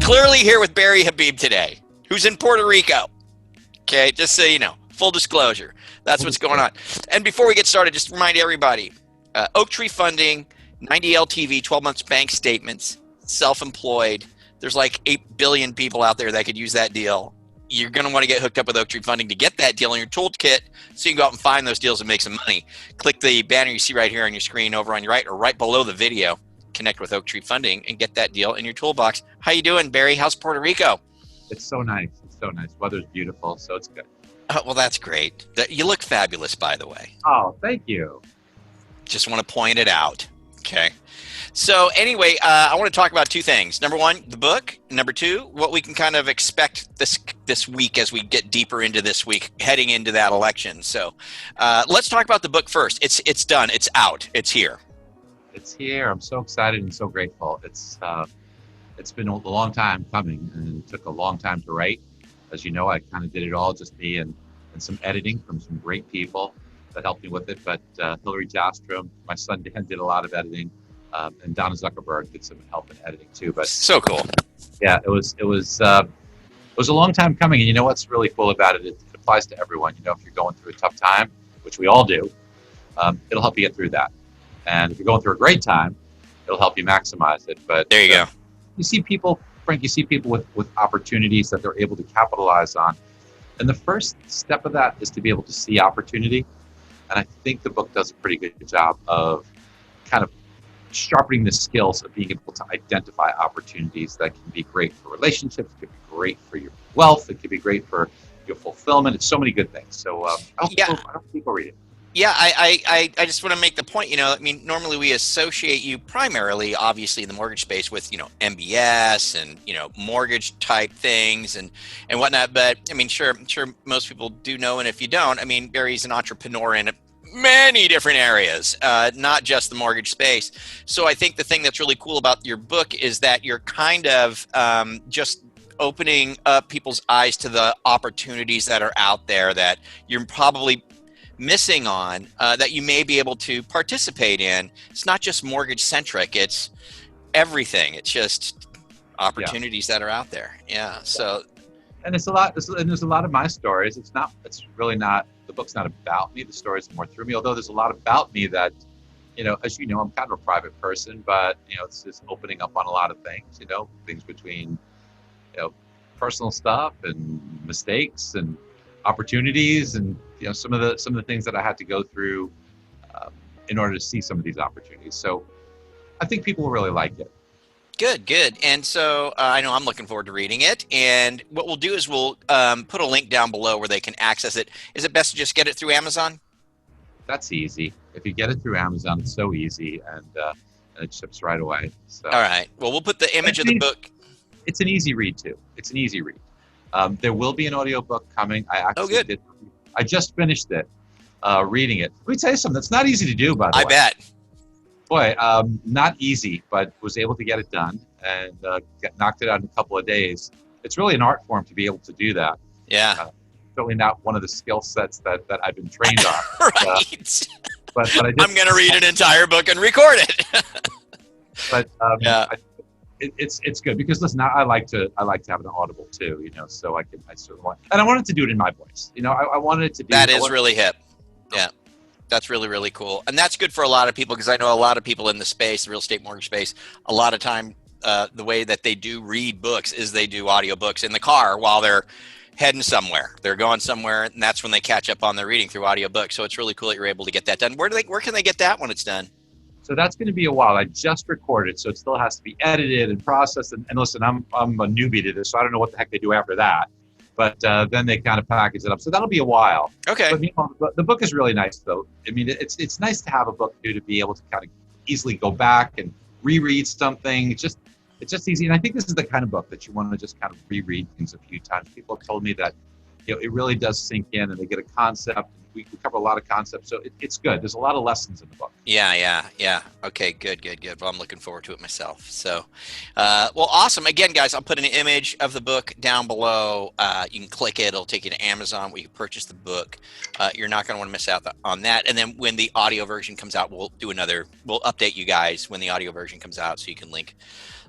clearly here with Barry Habib today, who's in Puerto Rico. Okay, just so you know, full disclosure. That's what's going on. And before we get started, just remind everybody, Oak Tree Funding, 90 LTV, 12 months bank statements, self-employed. There's like 8 billion people out there that could use that deal. You're going to want to get hooked up with Oak Tree Funding to get that deal in your toolkit so you can go out and find those deals and make some money. Click the banner you see right here on your screen over on your right or right below the video. Connect with Oak Tree Funding and get that deal in your toolbox. How you doing, Barry? How's Puerto Rico? It's so nice. It's so nice. Weather's beautiful, so it's good. Oh, well, that's great. You look fabulous, by the way. Oh, thank you. Just want to point it out. Okay. So anyway, I want to talk about two things. Number one, the book. Number two, what we can kind of expect this week as we get deeper into this week, heading into that election. So let's talk about the book first. It's done. It's out. It's here. It's here. I'm so excited and so grateful. It's been a long time coming, and it took a long time to write. As you know, I kind of did it all, just me and some editing from some great people that helped me with it. But Hillary Jostrom, my son Dan, did a lot of editing. And Donna Zuckerberg did some help in editing too. But so cool. Yeah, it was a long time coming. And you know what's really cool about it? It applies to everyone. You know, if you're going through a tough time, which we all do, it'll help you get through that. And if you're going through a great time, it'll help you maximize it. But there you go. You see people, Frank. You see people with opportunities that they're able to capitalize on. And the first step of that is to be able to see opportunity. And I think the book does a pretty good job of kind of sharpening the skills of being able to identify opportunities that can be great for relationships, it could be great for your wealth, it could be great for your fulfillment. It's so many good things. So I hope people read it. Yeah, I just want to make the point, you know, I mean, normally we associate you primarily, obviously, in the mortgage space with, you know, MBS and, you know, mortgage type things and whatnot. But I mean, sure, I'm sure most people do know. And if you don't, I mean, Barry's an entrepreneur in many different areas, not just the mortgage space. So I think the thing that's really cool about your book is that you're kind of just opening up people's eyes to the opportunities that are out there that you're probably missing on, that you may be able to participate in. It's not just mortgage centric, it's everything. It's just opportunities that are out there. Yeah. So, and there's a lot of my stories. It's really not, the book's not about me. The stories are more through me, although there's a lot about me that, you know, as you know, I'm kind of a private person, but, you know, it's just opening up on a lot of things, you know, things between, you know, personal stuff and mistakes and opportunities and, you know, some of the things that I had to go through in order to see some of these opportunities. So I think people will really like it. Good. And so I know I'm looking forward to reading it. And what we'll do is we'll put a link down below where they can access it. Is it best to just get it through Amazon? That's easy. If you get it through Amazon, it's so easy, and it ships right away. So. All right. Well, we'll put the image of the book. It's an easy read too. It's an easy read. There will be an audiobook coming. I just finished it, reading it. Let me tell you something. That's not easy to do, by the way. I bet. Boy, not easy, but was able to get it done and knocked it out in a couple of days. It's really an art form to be able to do that. Yeah. Certainly not one of the skill sets that I've been trained on. Right. But I'm going to read an entire book and record it. But it's good because listen, I like to have an audible too, you know, so I certainly want, and I wanted to do it in my voice. You know, I wanted it to be. That is really hip. Yeah. That's really, really cool. And that's good for a lot of people because I know a lot of people in the space, the real estate mortgage space, a lot of time the way that they do read books is they do audiobooks in the car while they're heading somewhere. They're going somewhere, and that's when they catch up on their reading through audiobooks. So it's really cool that you're able to get that done. Where can they get that when it's done? So that's going to be a while. I just recorded, so it still has to be edited and processed. And listen, I'm a newbie to this, so I don't know what the heck they do after that. But then they kind of package it up. So that'll be a while. Okay. But, you know, the book is really nice, though. I mean, it's nice to have a book too, to be able to kind of easily go back and reread something. It's just easy. And I think this is the kind of book that you want to just kind of reread things a few times. People have told me that, you know, it really does sink in, and they get a concept. We cover a lot of concepts, so it's good. There's a lot of lessons in the book. Yeah. Okay, good. Well, I'm looking forward to it myself. So, well, awesome. Again, guys, I'll put an image of the book down below. You can click it. It'll take you to Amazon where you can purchase the book. You're not going to want to miss out on that. And then when the audio version comes out, we'll update you guys when the audio version comes out so you can link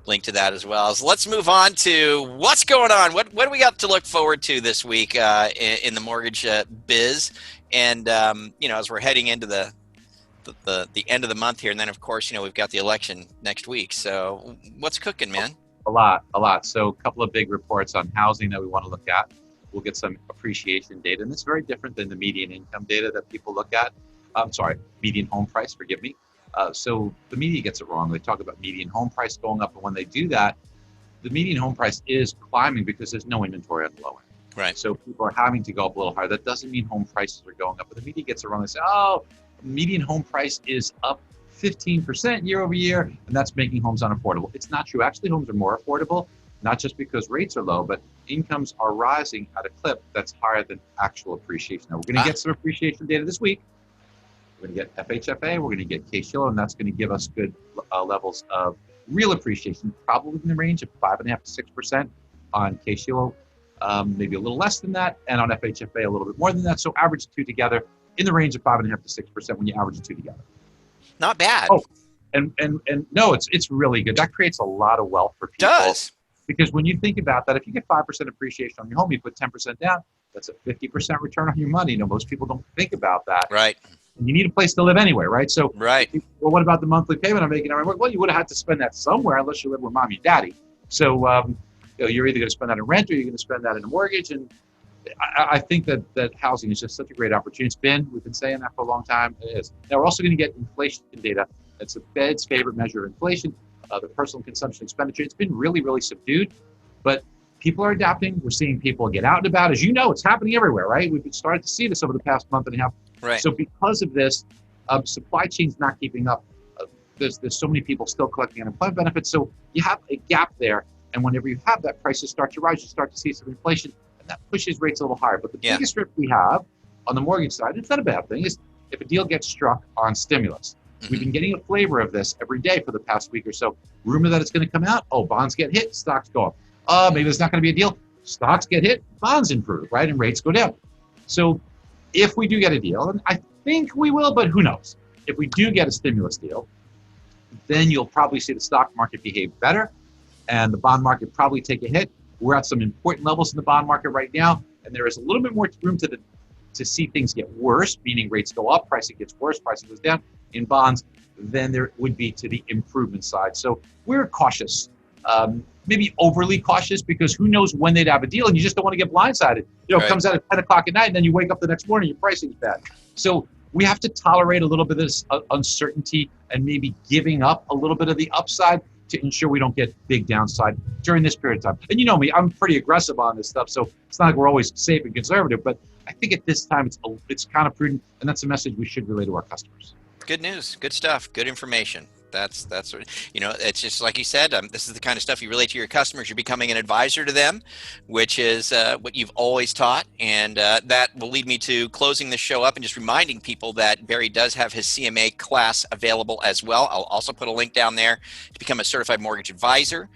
link to that as well. So let's move on to what's going on. What do we got to look forward to this week in the mortgage biz? And as we're heading into the end of the month here, and then of course we've got the election next week. So what's cooking, man? A lot. So a couple of big reports on housing that we want to look at. We'll get some appreciation data, and it's very different than the median income data that people look at. Median home price, forgive me. So the media gets it wrong. They talk about median home price going up, and when they do that, the median home price is climbing because there's no inventory on the low end. Right. So people are having to go up a little higher. That doesn't mean home prices are going up, but the media gets it wrong. They say, oh, median home price is up 15% year over year, and that's making homes unaffordable. It's not true. Actually, homes are more affordable, not just because rates are low, but incomes are rising at a clip that's higher than actual appreciation. Now, we're going to get some appreciation data this week. We're going to get FHFA, we're going to get Case-Shiller, and that's going to give us good levels of real appreciation, probably in the range of 5.5% to 6% on Case-Shiller, maybe a little less than that, and on FHFA a little bit more than that. So average the two together in the range of 5.5% to 6% when you average the two together. Not bad. Oh, and no, it's really good. That creates a lot of wealth for people. Does. Because when you think about that, if you get 5% appreciation on your home, you put 10% down, that's a 50% return on your money. Most people don't think about that. Right. And you need a place to live anyway, right? So, right. Well, what about the monthly payment I'm making? Well, you would have had to spend that somewhere unless you live with mommy and daddy. So, you're either going to spend that in rent or you're going to spend that in a mortgage. And I think that housing is just such a great opportunity. We've been saying that for a long time. It is. Now, we're also going to get inflation data. That's the Fed's favorite measure of inflation, the personal consumption expenditure. It's been really, really subdued, but people are adapting. We're seeing people get out and about. As you know, it's happening everywhere, right? We've started to see this over the past month and a half. Right. So because of this, supply chain's not keeping up. There's so many people still collecting unemployment benefits. So you have a gap there. And whenever you have that, prices start to rise. You start to see some inflation. That pushes rates a little higher. But the biggest risk we have on the mortgage side, it's not a bad thing, is if a deal gets struck on stimulus. Mm-hmm. We've been getting a flavor of this every day for the past week or so. Rumor that it's going to come out. Oh, bonds get hit, stocks go up. Maybe there's not going to be a deal. Stocks get hit, bonds improve, right? And rates go down. So if we do get a deal, and I think we will, but who knows? If we do get a stimulus deal, then you'll probably see the stock market behave better and the bond market probably take a hit. We're at some important levels in the bond market right now, and there is a little bit more room to see things get worse, meaning rates go up, pricing gets worse, pricing goes down in bonds, than there would be to the improvement side. So we're cautious, maybe overly cautious, because who knows when they'd have a deal, and you just don't want to get blindsided. It comes out at 10 o'clock at night, and then you wake up the next morning, your pricing's bad. So we have to tolerate a little bit of this uncertainty and maybe giving up a little bit of the upside to ensure we don't get big downside during this period of time. And you know me, I'm pretty aggressive on this stuff, so it's not like we're always safe and conservative, but I think at this time it's kind of prudent, and that's a message we should relay to our customers. Good news, good stuff, good information. That's what, it's just like you said, this is the kind of stuff you relate to your customers. You're becoming an advisor to them, which is what you've always taught. And that will lead me to closing this show up and just reminding people that Barry does have his CMA class available as well. I'll also put a link down there to become a certified mortgage advisor,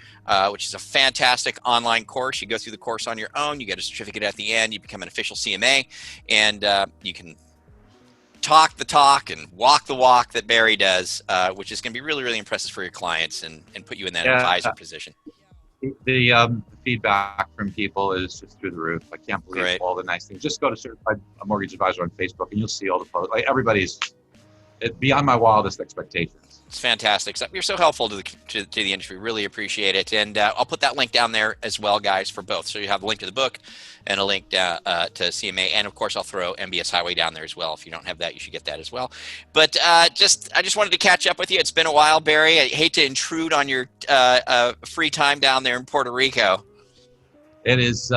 which is a fantastic online course. You go through the course on your own, you get a certificate at the end, you become an official CMA, and you can talk the talk and walk the walk that Barry does, which is going to be really, really impressive for your clients and put you in that advisor position. The feedback from people is just through the roof. I can't believe all the nice things. Just go to Certified Mortgage Advisor on Facebook and you'll see all the posts. Like, everybody's beyond my wildest expectations. It's fantastic. You're so helpful to the industry. Really appreciate it. And I'll put that link down there as well, guys, for both. So you have a link to the book and a link to CMA. And, of course, I'll throw MBS Highway down there as well. If you don't have that, you should get that as well. But I just wanted to catch up with you. It's been a while, Barry. I hate to intrude on your free time down there in Puerto Rico. It is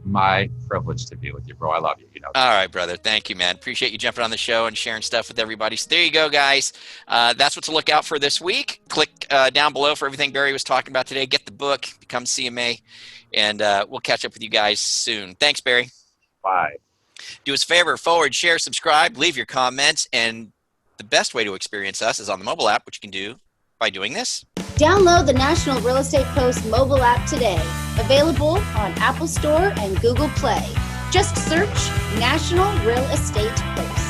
my privilege to be with you, bro. I love you. All right, brother. Thank you, man. Appreciate you jumping on the show and sharing stuff with everybody. So there you go, guys. That's what to look out for this week. Click down below for everything Barry was talking about today. Get the book, become CMA, and we'll catch up with you guys soon. Thanks, Barry. Bye. Do us a favor, forward, share, subscribe, leave your comments, and the best way to experience us is on the mobile app, which you can do by doing this. Download the National Real Estate Post mobile app today. Available on Apple Store and Google Play. Just search National Real Estate Post.